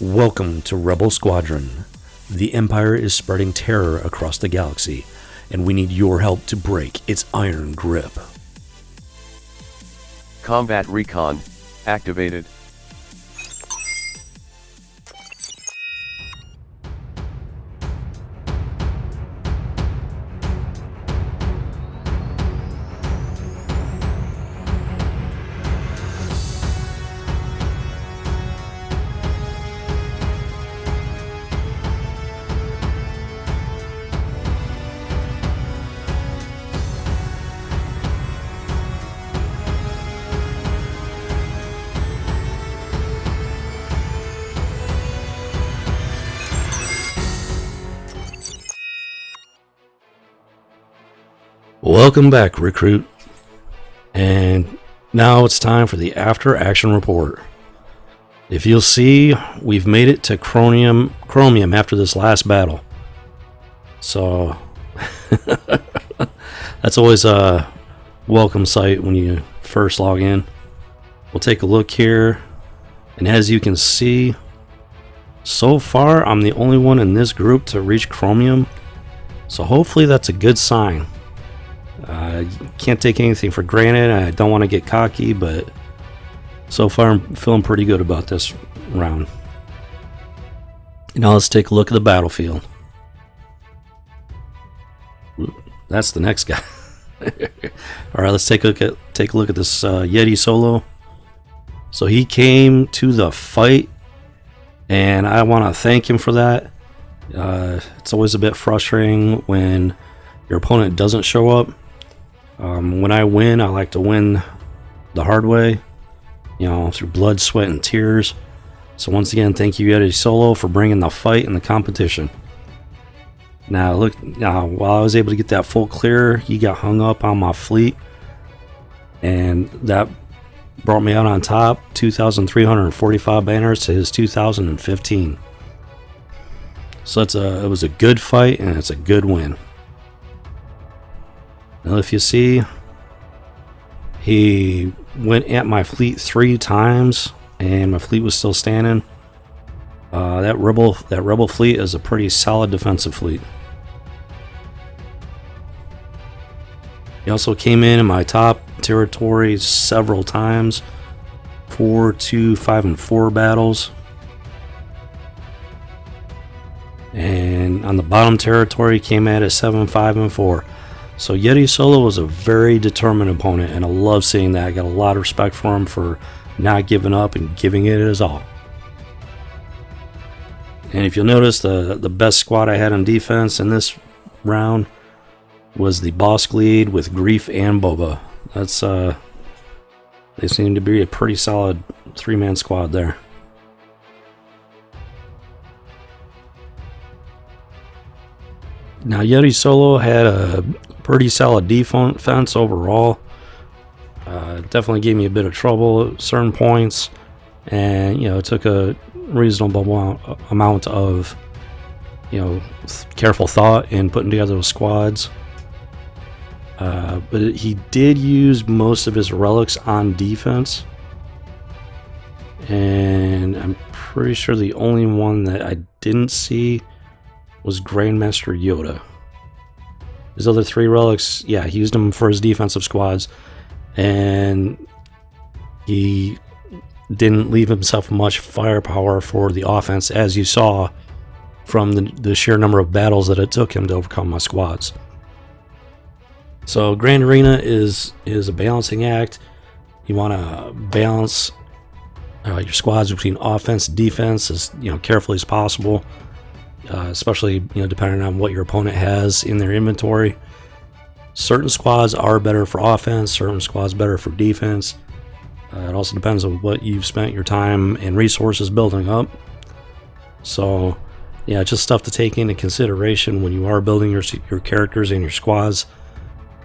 Welcome to Rebel Squadron. The Empire is spreading terror across the galaxy, and we need your help to break its iron grip. Combat Recon activated. Welcome back, recruit. And now it's time for the after action report. If you'll see, we've made it to Chromium after this last battle. So that's always a welcome sight when you first log in. We'll take a look here, and as you can see, so far I'm the only one in this group to reach Chromium, so hopefully that's a good sign. Can't take anything for granted. I don't want to get cocky, but so far I'm feeling pretty good about this round. Now let's take a look at the battlefield. That's the next guy. Alright, let's take a look at this Yeti solo. So he came to the fight, and I want to thank him for that. It's always a bit frustrating when your opponent doesn't show up. When I win, I like to win the hard way, through blood, sweat, and tears. So once again, thank you, Yeti Solo, for bringing the fight and the competition. Now, while I was able to get that full clear, he got hung up on my fleet, and that brought me out on top, 2,345 banners to his 2,015. So it was a good fight, and it's a good win. Now, if you see, he went at my fleet 3 times, and my fleet was still standing. That rebel fleet is a pretty solid defensive fleet. He also came in my top territory several times, 4, 2, 5, and 4 battles. And on the bottom territory, he came at it 7, 5, and 4. So Yeti Solo was a very determined opponent, and I love seeing that. I got a lot of respect for him for not giving up and giving it his all. And if you'll notice, the best squad I had on defense in this round was the Turbosquid with Grief and Boba. They seem to be a pretty solid 3-man squad there. Now Yeti Solo had a pretty solid defense overall. Definitely gave me a bit of trouble at certain points, and it took a reasonable amount of careful thought in putting together those squads. But he did use most of his relics on defense, and I'm pretty sure the only one that I didn't see was Grandmaster Yoda. His other 3 relics, he used them for his defensive squads, and he didn't leave himself much firepower for the offense, as you saw from the sheer number of battles that it took him to overcome my squads. So Grand Arena is a balancing act. You want to balance your squads between offense and defense as carefully as possible. Especially depending on what your opponent has in their inventory. Certain squads are better for offense, certain squads better for defense. It also depends on what you've spent your time and resources building up. So just stuff to take into consideration when you are building your characters and your squads.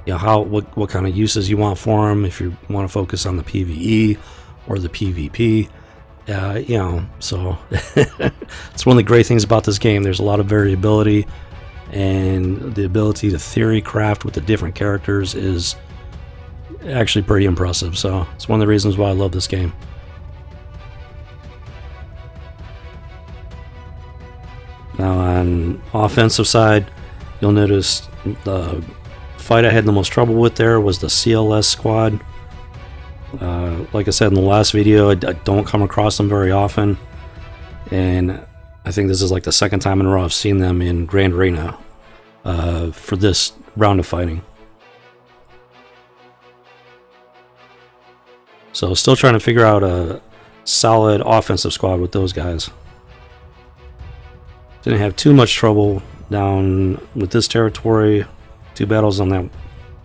What kind of uses you want for them, if you want to focus on the PvE or the PvP. So it's one of the great things about this game. There's a lot of variability, and the ability to theory craft with the different characters is actually pretty impressive. So it's one of the reasons why I love this game. on offensive side, you'll notice the fight I had the most trouble with there was the CLS squad. Like I said in the last video, I don't come across them very often, and I think this is like the second time in a row I've seen them in Grand Arena for this round of fighting. So still trying to figure out a solid offensive squad with those guys. Didn't have too much trouble down with this territory. 2 battles on that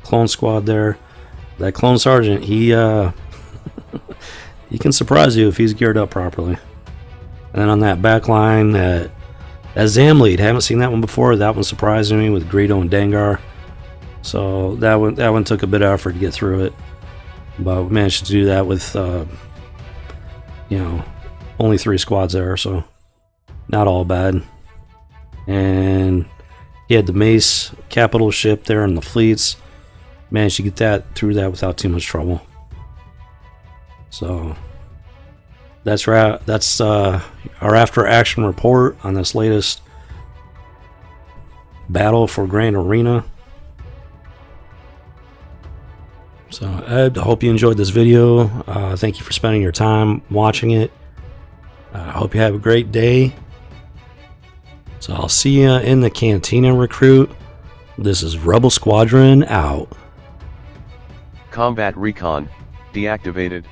clone squad there. That clone sergeant, he he can surprise you if he's geared up properly. And then on that back line, that Zam lead, haven't seen that one before. That one surprised me with Greedo and Dengar. So that one took a bit of effort to get through it, but we managed to do that with you know, only 3 squads there, so not all bad. And he had the Mace capital ship there and the fleets. Managed to get that through that without too much trouble. So that's our after action report on this latest battle for Grand Arena. So I hope you enjoyed this video. Thank you for spending your time watching it. I hope you have a great day. So I'll see you in the Cantina, recruit. This is Rebel Squadron out. Combat Recon deactivated.